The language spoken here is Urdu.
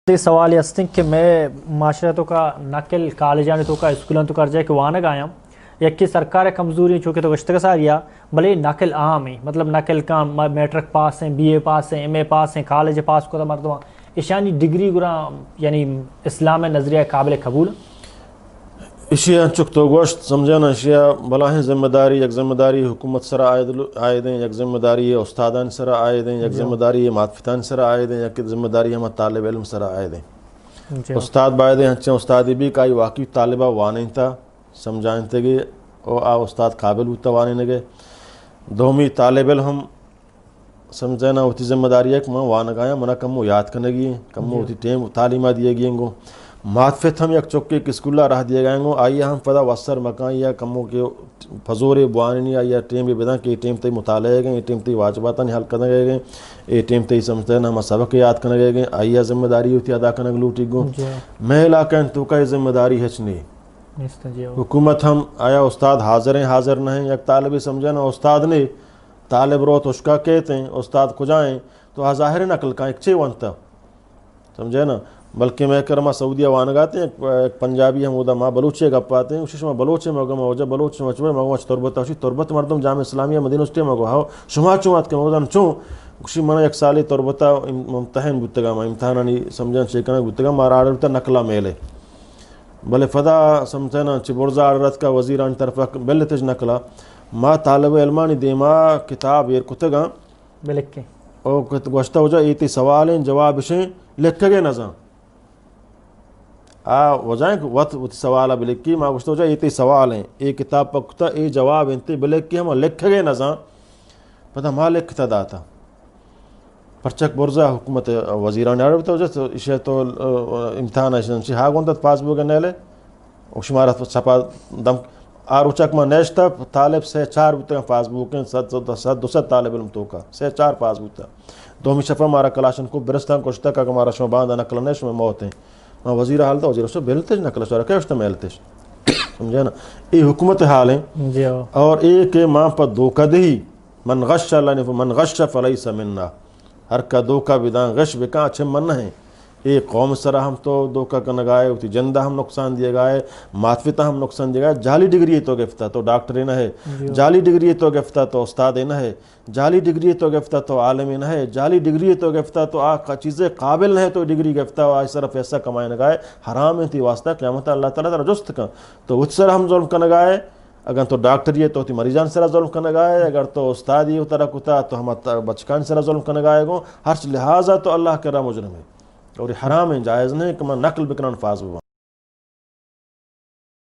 یہ سوال یہ کہ میں معاشرتوں کا نقل کالجان تو کا اسکولوں تو کر جائے کہ وہاں گایا یک کی سرکار کمزوری چونکہ تو گشتہ ساریا بھلے نقل عام ہے مطلب نقل کا میٹرک پاس ہیں بی اے پاس ہیں ایم اے پاس ہیں کالج پاس کو مردوں اشانی ڈگری گرا یعنی اسلام نظریہ قابل قبول اشیا چک تو گوشت سمجھانا اشیا بلاہیں ذمہ داری یک ذمہ داری حکومت سرا عائد ہیں یک ذمہ داری استادان سرا عائد ہیں یک ذمہ داری ماتفتان سرا عائد ہیں یک ذمہ داری ہم طالب علم سرا عائد ہیں استاد باید ہیں ہنچیں استادی بھی کائی واقعی طالبہ وانیں تھا سمجھائیں تے گے او استاد قابل ہوتا وانے نگے دومی طالب علم ہم سمجھانا ہوتی ذمہ داری ہے کہ میں وانگایا منا کمو یاد کرنے گی کمو ہوتی ٹیم تعلیمہ دیے گئیں گو ماتفت ہم یک چوکے کس اسکولہ راہ دیے گئیں گو آئیے ہم پدا وصر مکان یا کمو کے فضور بواننی آئیے ٹیم بھی بدن کہ یہ ٹیم تے مطالعے گئے یہ ٹیم تے واجباتاں حل کرنے گئے یہ ٹیم تے سمجھتے ہیں ہم سبق یاد کرنے گئے آئیے ذمہ داری ہوتی ادا کرنے لوٹی گو میں علاقہ تو کا ذمہ داری ہچ نہیں حکومت ہم آیا استاد حاضر ہیں حاضر نہیں یک طالب سمجھے نا استاد نے طالب روت اشکا کہتے ہیں استاد کجائیں تو ظاہر نقل کا ایک چھے ونتا سمجھے نا بلکہ میں کرما سعودیہ وانگاتے ہیں ایک پنجابی ہم ادا ماں بلوچے گپ پاتے ہیں اسی میں بلوچے مگم وجہ بلوچ مچوے مگم تربت ہوشی تربت مردم جامع اسلامیہ مدینہ اسٹے مگو ہاو شما چوات کے مودن چوں اسی منا یک سالی تربتا امتحان بوتگا ما امتحانانی سمجھن شیکنا بوتگا مارا آرڈر نقلا میلے بلے فدا سمجھنا چبرزا آرڈرت کا وزیران طرف بل تج نقلا ما طالب علمانی دیما کتاب یہ کتگا بلکہ او گوشتا ہو جا ایتی سوالیں جواب شیں لکھ گئے نظام وجائیں کہ وقت سوالہ بلکی ما گوشتا ہو جا ایتی سوال ہیں ایک کتاب پکتا ای جواب انتی بلکی ہم لکھ گئے نظام پتہ ما لکھتا داتا پرچک برزا حکومت وزیران آرڈر بتا ہو جا اسے تو امتحان ہے ہاں گونتا پاس بوگا نیلے شمارت چھپا دم آروچک ما نیشتا طالب سے چار بوتا پاس بوکیں دو ست طالب علم تو کا سے چار پاس بوتا دومی شفا مارا کلاشن کو برستان کشتا کہ مارا شما باندھا نکل نیش میں موت ہیں ماں وزیر حال تھا وزیر اس سے بیلتش نکل شورا کہ اشتا میلتش سمجھے نا یہ حکومت حال ہیں اور ایک ماں پر دھوکہ دہی من غش اللہ من غش فلیس مننا ہر کا دھوکہ بدان غش بکا اچھے من ہیں ایک قوم سرا ہم تو دھوکہ کا نگائے ہوتی جندہ ہم نقصان دیے گائے ماتفتا ہم نقصان دیے گائے جعلی ڈگری تو گفتا تو ڈاکٹر نہ ہے جعلی ڈگری تو گفتا تو استاد نہ ہے جعلی ڈگری تو گفتا تو عالم نہ ہے جعلی ڈگری تو گفتا تو چیزیں قابل نہ ہے تو ڈگری گفتا آج صرف ایسا کمائے نگائے حرام ہے تھی واسطہ قیامت اللہ تعالیٰ تعالیٰ جست کا تو اس سر ہم ظلم کا نگائے اگر تو ڈاکٹر یہ تو مریضان سرا ظلم کا نگائے اگر تو استاد یہ اترا کتا تو ہم بچکان سرا ظلم کا نگائے گو ہر لہٰذا تو اللہ کرا مجرم ہے اور حرام ہے جائز نہیں کہ میں نقل بکنان فاز ہوا